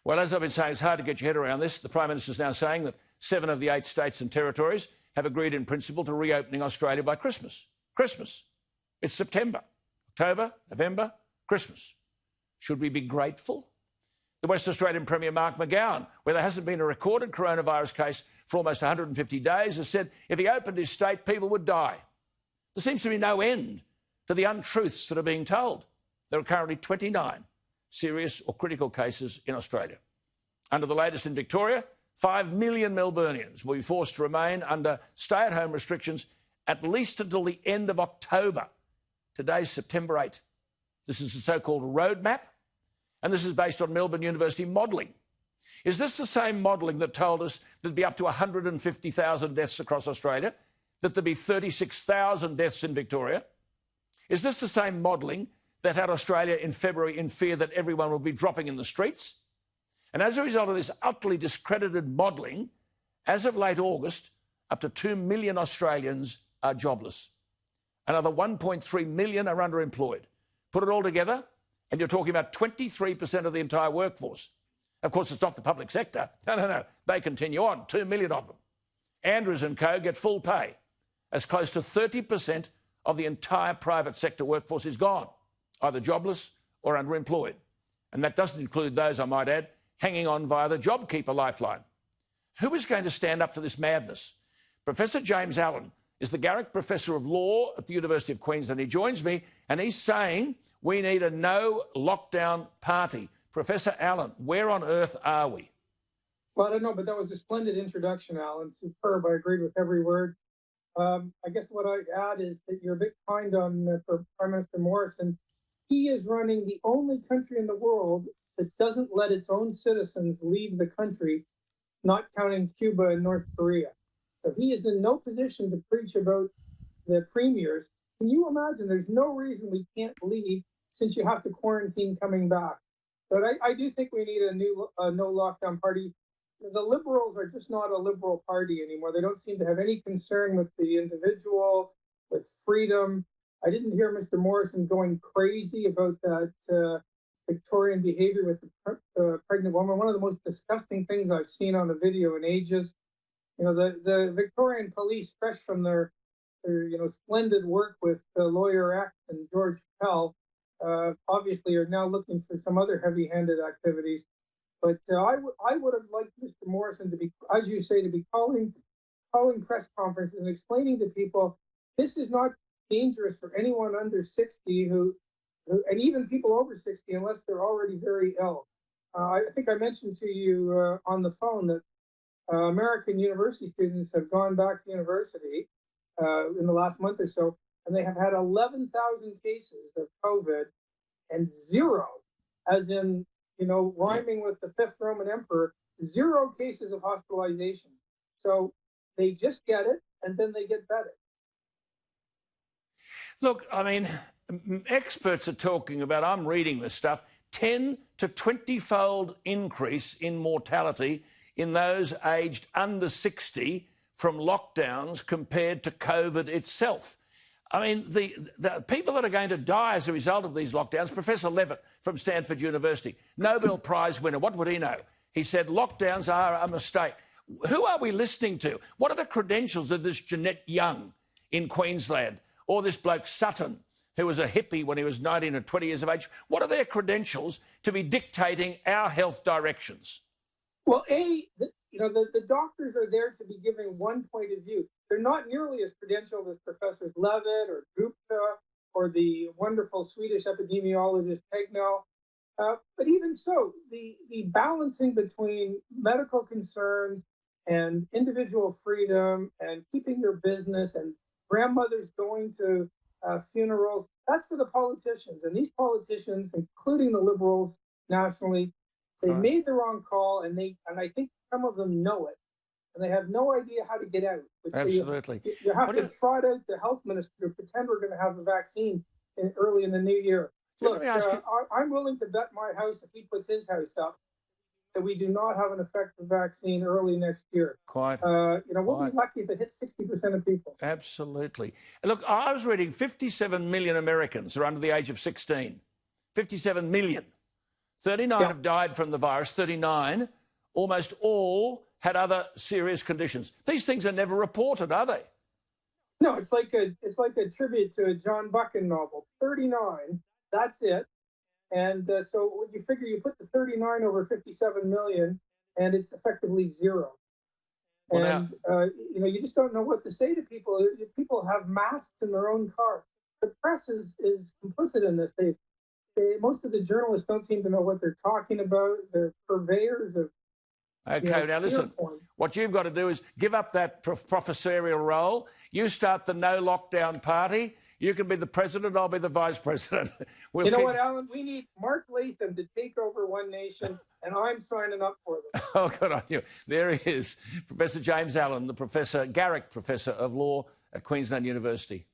Well, as I've been saying, it's hard to get your head around this. The Prime Minister is now saying that 7 of the 8 states and territories have agreed in principle to reopening Australia by Christmas. Christmas. It's September, October, November, Christmas. Should we be grateful? The West Australian Premier Mark McGowan, where there hasn't been a recorded coronavirus case for almost 150 days, has said if he opened his state, people would die. There seems to be no end to the untruths that are being told. There are currently 29 serious or critical cases in Australia. Under the latest in Victoria, 5 million Melburnians will be forced to remain under stay-at-home restrictions at least until the end of October. Today's September 8. This is the so-called roadmap, and this is based on Melbourne University modelling. Is this the same modelling that told us there'd be up to 150,000 deaths across Australia, that there'd be 36,000 deaths in Victoria? Is this the same modelling that had Australia in February in fear that everyone would be dropping in the streets? And as a result of this utterly discredited modelling, as of late August, up to 2 million Australians are jobless. Another 1.3 million are underemployed. Put it all together, and you're talking about 23% of the entire workforce. Of course, it's not the public sector. No. They continue on, 2 million of them. Andrews and co get full pay, as close to 30% of the entire private sector workforce is gone, either jobless or underemployed. And that doesn't include those, I might add, hanging on via the JobKeeper lifeline. Who is going to stand up to this madness? Professor James Allen is the Garrick Professor of Law at the University of Queensland. He joins me and he's saying we need a no-lockdown party. Professor Allen, where on earth are we? Well, I don't know, but that was a splendid introduction, Alan. Superb. I agreed with every word. I guess what I'd add is that you're a bit kind on Prime Minister Morrison. He is running the only country in the world that doesn't let its own citizens leave the country, not counting Cuba and North Korea. So he is in no position to preach about the premiers. Can you imagine? There's no reason we can't leave since you have to quarantine coming back. But I do think we need a new no lockdown party. The Liberals are just not a Liberal party anymore. They don't seem to have any concern with the individual, with freedom. I didn't hear Mr. Morrison going crazy about that Victorian behavior with the pregnant woman. One of the most disgusting things I've seen on a video in ages. You know, the Victorian police, fresh from their splendid work with Lawyer X and George Pell, obviously are now looking for some other heavy-handed activities. But I would have liked Mr. Morrison to be, as you say, to be calling press conferences and explaining to people this is not dangerous for anyone under 60 who and even people over 60 unless they're already very ill. I think I mentioned to you on the phone that American university students have gone back to university in the last month or so, and they have had 11,000 cases of COVID and 0, as in, rhyming with the 5th Roman emperor, 0 cases of hospitalization. So they just get it, and then they get better. Look, I mean, experts are talking about, I'm reading this stuff, 10 to 20-fold increase in mortality in those aged under 60 from lockdowns compared to COVID itself. I mean, the people that are going to die as a result of these lockdowns, Professor Levitt from Stanford University, Nobel Prize winner, what would he know? He said lockdowns are a mistake. Who are we listening to? What are the credentials of this Jeanette Young in Queensland or this bloke Sutton, who was a hippie when he was 19 or 20 years of age? What are their credentials to be dictating our health directions? Well, the doctors are there to be giving one point of view. They're not nearly as credentialed as Professors Levitt or Gupta or the wonderful Swedish epidemiologist Tegnell. But even so, the balancing between medical concerns and individual freedom and keeping your business and grandmothers going to funerals, that's for the politicians. And these politicians, including the Liberals nationally, they made the wrong call, and I think some of them know it, and they have no idea how to get out. Absolutely. So you have to trot out the health minister to pretend we're going to have a vaccine early in the new year. Look, I'm willing to bet my house if he puts his house up that we do not have an effective vaccine early next year. We'll be lucky if it hits 60% of people. Absolutely. Look, I was reading 57 million Americans are under the age of 16. 57 million. 39 have died from the virus, 39. Almost all had other serious conditions. These things are never reported, are they? No, it's like a tribute to a John Buchan novel. 39, that's it. And so when you figure, you put the 39 over 57 million, and it's effectively zero. Well, and you just don't know what to say to people. People have masks in their own car. The press is complicit in this. Most of the journalists don't seem to know what they're talking about. They're purveyors of. Okay, now listen, what you've got to do is give up that professorial role. You start the no lockdown party. You can be the president, I'll be the vice president. You know what, Alan? We need Mark Latham to take over One Nation, and I'm signing up for them. Oh, good on you. There he is, Professor James Allen, the Garrick Professor of Law at Queensland University.